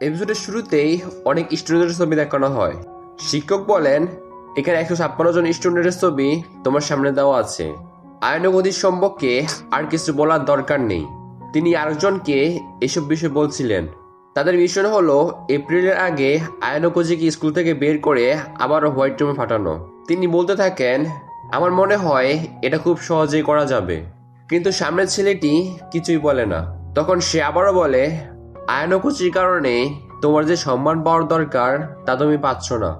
এপিসোডের শুরুতেই অনেক স্টুডেন্টের ছবি দেখানো হয়। শিক্ষক বলেন, এখানে 156 জন স্টুডেন্টের ছবি তোমার সামনে দেওয়া আছে। আয়নগতির সম্পর্কে আর কিছু বলার দরকার নেই। তিনি আরেকজনকে এসব বিষয় বলছিলেন। তাদের মিশন হলো এপ্রিলের আগে আয়নগতিকে স্কুল থেকে বের করে আবারও হোয়াইট রুমে পাঠানো। তিনি বলতে থাকেন, আমার মনে হয় এটা খুব সহজেই করা যাবে। কিন্তু সামনের ছেলেটি কিছুই বলে না। তখন সে আবারও বলে, আয়নকুচির কারণে তোমার যে সম্মান পাওয়ার দরকার তা তুমি পাচ্ছ না।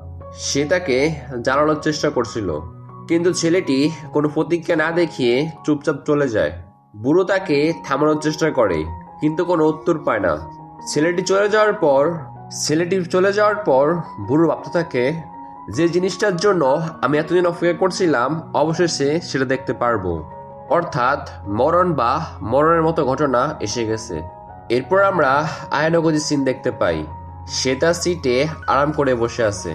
সে তাকে জানানোর চেষ্টা করছিল, কিন্তু ছেলেটি কোনো প্রতিক্রিয়া না দেখিয়ে চুপচাপ চলে যায়। বুড়ো তাকে থামানোর চেষ্টা করে, কিন্তু কোনো উত্তর পায় না। ছেলেটি চলে যাওয়ার পর বুড়ো ভাবতে থাকে, যে জিনিসটার জন্য আমি এতদিন অপেক্ষা করছিলাম অবশেষে সেটা দেখতে পারবো। অর্থাৎ মরণের মতো ঘটনা এসে গেছে। এরপর আমরা আয়নগতির সিন দেখতে পাই। সে তার সিটে আরাম করে বসে আছে।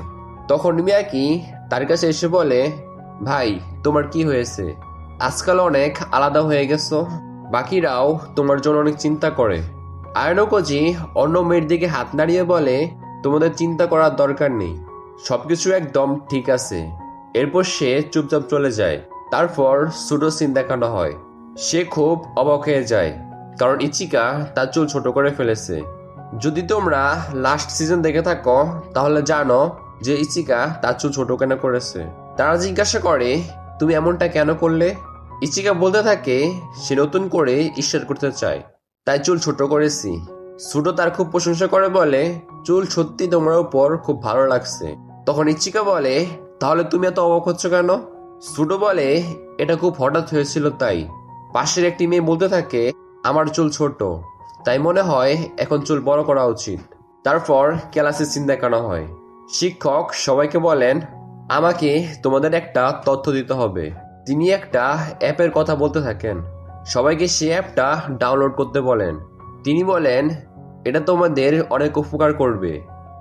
তখন মিয়াকি তার কাছে এসে বলে, ভাই তোমার কি হয়েছে? আজকাল অনেক আলাদা হয়ে গেছো। বাকিরাও তোমার জন্য অনেক চিন্তা করে। আয়নকজি অন্য মেয়ের দিকে হাত নাড়িয়ে বলে, তোমাদের চিন্তা করার দরকার নেই, সবকিছু একদম ঠিক আছে। এরপর সে চুপচাপ চলে যায়। তারপর সুডো সিন দেখানো হয়। সে খুব অবাক হয়ে যায়, কারণ ইচিকা তার চুল ছোট করে ফেলেছে। যদি তোমরা লাস্ট সিজন দেখে থাকো তাহলে জানো যে ইচিকা তার চুল ছোট কেন করেছে। তারা জিজ্ঞাসা করে, তুমি এমনটা কেন করলে? ইচিকা বলতে থাকে, সে নতুন করে ঈশ্বর করতে চায়, তাই চুল ছোট করেছি। সুডো তার খুব প্রশংসা করে বলে, চুল সত্যি তোমার উপর খুব ভালো লাগছে। তখন ইচিকা বলে, তাহলে তুমি এত অবাক হচ্ছ কেন? সুডো বলে, এটা খুব হঠাৎ হয়েছিল তাই। পাশের একটি মেয়ে বলতে থাকে, আমার চুল ছোট, তাই মনে হয় এখন চুল বড় করা উচিত। তারপর ক্লাসে সিন দেখানো হয়। শিক্ষক সবাইকে বলেন, আমাকে তোমাদের একটা তথ্য দিতে হবে। তিনি একটা অ্যাপের কথা বলতে থাকেন। সবাইকে সেই অ্যাপটা ডাউনলোড করতে বলেন। তিনি বলেন, এটা তোমাদের অনেক উপকার করবে।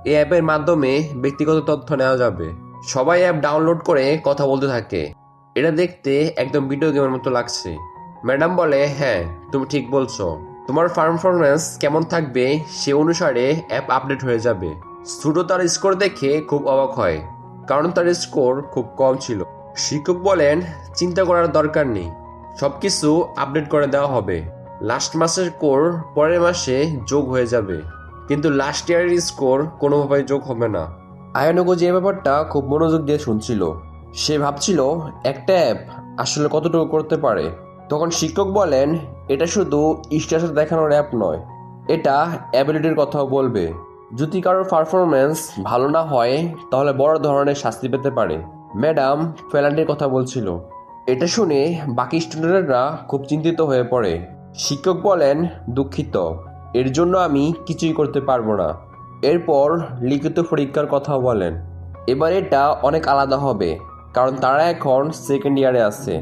এই অ্যাপের মাধ্যমে ব্যক্তিগত তথ্য নেওয়া যাবে। সবাই অ্যাপ ডাউনলোড করে কথা বলতে থাকে। এটা দেখতে একদম ভিডিও গেমের মতো লাগছে। ম্যাডাম বলে, হ্যাঁ তুমি ঠিক বলছো, তোমার পারফরমেন্স কেমন থাকবে সে অনুসারে অ্যাপ আপডেট হয়ে যাবে। সুডো তার স্কোর দেখে খুব অবাক হয়, কারণ তার স্কোর খুব কম ছিল। শিক্ষক বলেন, চিন্তা করার দরকার নেই, সবকিছু আপডেট করে দেওয়া হবে। লাস্ট মাসের স্কোর পরের মাসে যোগ হয়ে যাবে, কিন্তু লাস্ট ইয়ারের স্কোর কোনোভাবেই যোগ হবে না। আয়ানগজি এই ব্যাপারটা খুব মনোযোগ দিয়ে শুনছিল। সে ভাবছিল একটা অ্যাপ আসলে কতটুকু করতে পারে। তখন শিক্ষক বলেন, এটা শুধু স্ট্যাটাস দেখানোর অ্যাপ নয়, এটা অ্যাবিলিটির কথাও বলবে। যদি কারোর পারফরমেন্স ভালো না হয় তাহলে বড় ধরনের শাস্তি পেতে পারে। ম্যাডাম ফেলান্টির কথা বলছিল। এটা শুনে বাকি স্টুডেন্টরা খুব চিন্তিত হয়ে পড়ে। শিক্ষক বলেন, দুঃখিত, এর জন্য আমি কিছুই করতে পারবো না। এরপর লিখিত পরীক্ষার কথাও বলেন। এবার এটা অনেক আলাদা হবে, কারণ তারা এখন সেকেন্ড ইয়ারে আছে।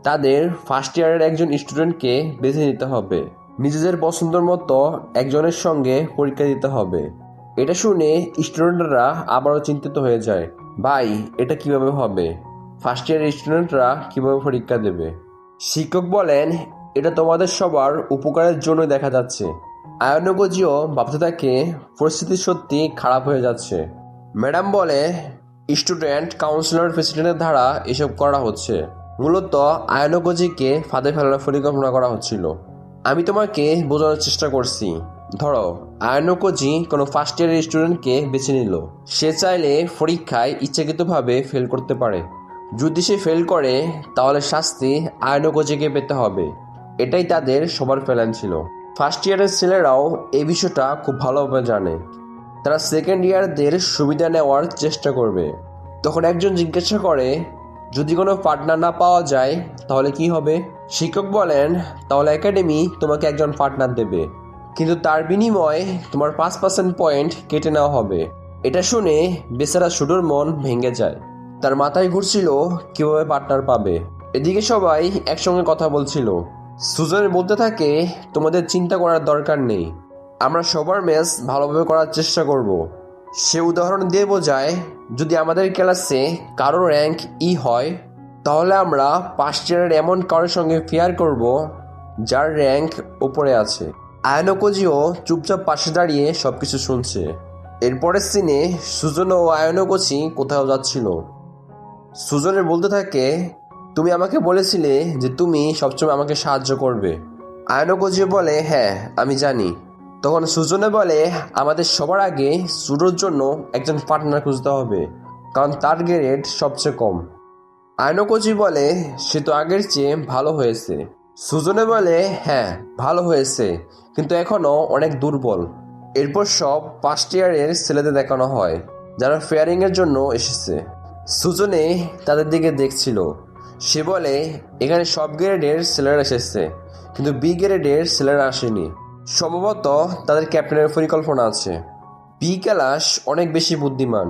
তাদের ফার্স্ট ইয়ারের একজন স্টুডেন্টকে বেছে নিতে হবে। নিজেদের পছন্দের মতো একজনের সঙ্গে পরীক্ষা দিতে হবে। এটা শুনে স্টুডেন্টরা আবারও চিন্তিত হয়ে যায়। ভাই এটা কিভাবে হবে? ফার্স্ট ইয়ারের স্টুডেন্টরা কিভাবে পরীক্ষা দেবে? শিক্ষক বলেন, এটা তোমাদের সবার উপকারের জন্য দেখা যাচ্ছে। আয়নগজিও ভাবতে থাকে, পরিস্থিতি সত্যি খারাপ হয়ে যাচ্ছে। ম্যাডাম বলে, স্টুডেন্ট কাউন্সিলর প্রেসিডেন্টের দ্বারা এসব করা হচ্ছে। মূলত আয়নগজিকে ফাঁদে ফেলার পরিকল্পনা করা হচ্ছিল। আমি তোমাকে বোঝানোর চেষ্টা করছি। ধরো, আয়নকজি কোনো ফার্স্ট ইয়ারের স্টুডেন্টকে বেছে নিল। সে চাইলে পরীক্ষায় ইচ্ছাকৃতভাবে ফেল করতে পারে। যদি সে ফেল করে তাহলে শাস্তি আয়নকজিকে পেতে হবে। এটাই তাদের সবার প্ল্যান ছিল। ফার্স্ট ইয়ারের ছেলেরাও এই বিষয়টা খুব ভালোভাবে জানে। তারা সেকেন্ড ইয়ারদের সুবিধা নেওয়ার চেষ্টা করবে। তখন একজন জিজ্ঞাসা করে, যদি কোনো পার্টনার না পাওয়া যায় তাহলে কি হবে? শিক্ষক বলেন, তাহলে একাডেমি তোমাকে একজন পার্টনার দেবে, কিন্তু তার বিনিময়ে তোমার 5% পয়েন্ট কেটে নেওয়া হবে। এটা শুনে বেচারা শুডোর মন ভেঙে যায়। তার মাথায় ঘুরছিল কিভাবে পার্টনার পাবে। এদিকে সবাই একসঙ্গে কথা বলছিল। সুজন বলতে থাকে, তোমাদের চিন্তা করার দরকার নেই, আমরা সবার ম্যাচ ভালোভাবে করার চেষ্টা করব। সে উদাহরণ দিয়ে বোঝায়, যদি আমাদের ক্লাসে কারো র্যাঙ্ক হয় তাহলে আমরা ফার্স্ট ইয়ারের এমন কারোর সঙ্গে ফেয়ার করব যার র্যাঙ্ক উপরে আছে। আয়ানোকোজিও চুপচাপ পাশে দাঁড়িয়ে সবকিছু শুনছে। এরপরের সিনে সুজন ও আয়ানোকোজি কোথাও যাচ্ছিল। সুজনের বলতে থাকে, তুমি আমাকে বলেছিলে যে তুমি সবসময় আমাকে সাহায্য করবে। আয়ানোকোজিও বলে, হ্যাঁ আমি জানি। তখন সুজনে বলে, আমাদের সবার আগে সুডোর জন্য একজন পার্টনার খুঁজতে হবে, কারণ তার গ্রেড সবচেয়ে কম। আয়ানোকোজি বলে, সে তো আগের চেয়ে ভালো হয়েছে। সুজনে বলে, হ্যাঁ ভালো হয়েছে, কিন্তু এখনও অনেক দুর্বল। এরপর সব ফার্স্ট ইয়ারের ছেলেদের দেখানো হয় যারা ফেয়ারিংয়ের জন্য এসেছে। সুজনে তাদের দিকে দেখছিল। সে বলে, এখানে সব গ্রেডের ছেলেরা এসেছে, কিন্তু বি গ্রেডের ছেলেরা আসেনি। সম্ভবত তাদের ক্যাপ্টেনের পরিকল্পনা আছে। বি ক্লাস অনেক বেশি বুদ্ধিমান।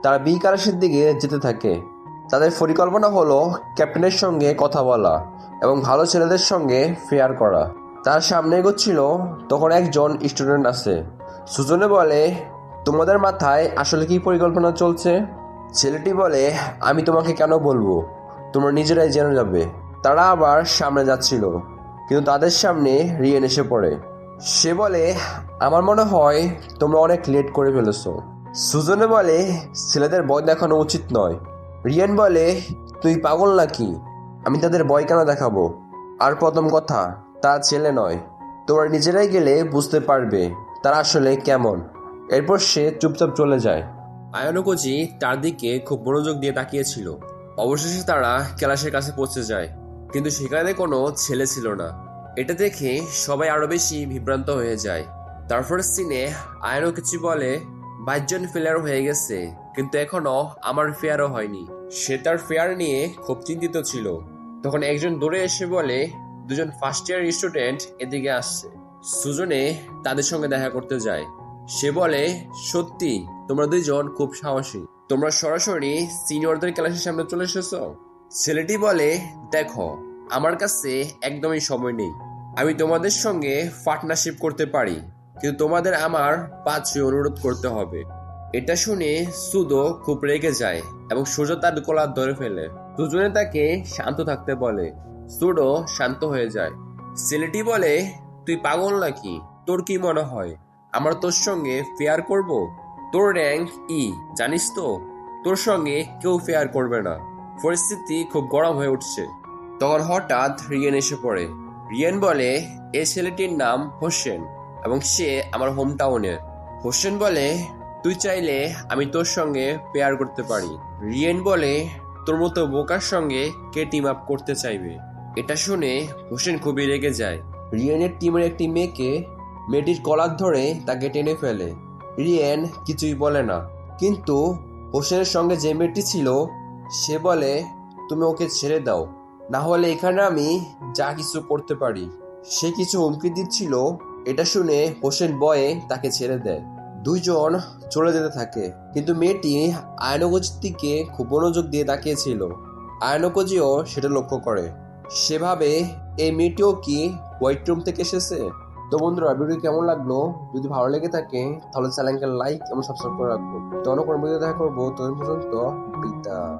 তারা বি ক্লাসের দিকে যেতে থাকে। তাদের পরিকল্পনা হলো ক্যাপ্টেনের সঙ্গে কথা বলা এবং ভালো ছেলেদের সঙ্গে ফেয়ার করা। তার সামনে এগোচ্ছিল, তখন একজন স্টুডেন্ট আছে। সুজনে বলে, তোমাদের মাথায় আসলে কি পরিকল্পনা চলছে? ছেলেটি বলে, আমি তোমাকে কেন বলবো, তোমরা নিজেরাই জেনে যাবে। তারা আবার সামনে যাচ্ছিল, কিন্তু তাদের সামনে রিয়েন এসে পড়ে। সে বলে, আমার মনে হয় তোমরা অনেক লেট করে ফেলেছো। সুজনে বলে, ছেলেদের ভয় দেখানো উচিত নয়। রিয়েন বলে, তুই পাগল নাকি? আমি তাদের ভয় কেন দেখাবো? আর প্রথম কথা, তা ছেলে নয়। তোমরা নিজেরাই গেলে বুঝতে পারবে তারা আসলে কেমন। এরপর সে চুপচাপ চলে যায়। আয়ানোকোজি তার দিকে খুব মনোযোগ দিয়ে তাকিয়েছিল। অবশেষে তারা ক্লাসের কাছে পৌঁছে যায়, কিন্তু সেখানে কোনো ছেলে ছিল না। এটা দেখে সবাই আরো বেশি বিভ্রান্ত হয়ে যায়। তারপর সিনে আয়ানোকোজি বলে, 22 জন ফেয়ার হয়ে গেছে, কিন্তু এখনো আমার ফেয়ারও হয়নি। সে তার ফেয়ার নিয়ে খুব চিন্তিত ছিল। তখন একজন দৌড়ে এসে বলে, দুজন ফার্স্ট ইয়ার স্টুডেন্ট এদিকে আসছে। সুজনে তাদের সঙ্গে দেখা করতে যায়। সে বলে, সত্যি তোমরা দুইজন খুব সাহসী। তোমরা সরাসরি সিনিয়রদের ক্লাসের সামনে চলে এসেছো। ছেলেটি বলে, দেখো আমার কাছে একদমই সময় নেই। আমি তোমাদের সঙ্গে পার্টনারশিপ করতে পারি, কিন্তু তোমাদের আমার 5 অনুরোধ করতে হবে। এটা শুনে সুদো খুব রেগে যায় এবং সোজা তার কলার ধরে ফেলে। দুজনে তাকে শান্ত থাকতে বলে। সুডো শান্ত হয়ে যায়। ছেলেটি বলে, তুই পাগল নাকি? তোর কি মনে হয় আমরা তোর সঙ্গে ফেয়ার করব? তোর র্যাঙ্ক ই, জানিস তো তোর সঙ্গে কেউ ফেয়ার করবে না। পরিস্থিতি খুব গরম হয়ে উঠছে। তখন হঠাৎ রিয়েন এসে পড়ে। রিয়েন বলে, এই ছেলেটির নাম হোসেন এবং সে আমার হোম টাউনের। হোসেন বলে, তুই চাইলে আমি তোর সঙ্গে পেয়ার করতে পারি। রিয়েন বলে, তোর মতো বোকার সঙ্গে কে টিম আপ করতে চাইবে? এটা শুনে হোসেন খুবই রেগে যায়। রিয়েনের টিমের একটি মেয়েটির কলার ধরে তাকে টেনে ফেলে। রিয়েন কিছুই বলে না, কিন্তু হোসেনের সঙ্গে যে মেয়েটি ছিল সে বলে, তুমি ওকে ছেড়ে দাও, না হলে এখানে আমি যা কিছু করতে পারি। সে কিছু হুমকি দিচ্ছিল। এটা শুনে হোসেন ভয়ে তাকে ছেড়ে দেয়। দুইজন চলে যেতে থাকে, কিন্তু মেয়েটি আয়নকোজির দিকে খুব মনোযোগ দিয়ে তাকিয়েছিল। আয়নকোজিও সেটা লক্ষ্য করে। সেভাবে এই মেয়েটিও কি হোয়াইট রুম থেকে এসেছে? তো বন্ধুরা, ভিডিও কেমন লাগলো? যদি ভালো লেগে থাকে তাহলে চ্যানেলকে লাইক এবং সাবস্ক্রাইব করে রাখবো। তো অন্য কোনো ভিডিও দেখা করবো। ততদিন পর্যন্ত বিদায়।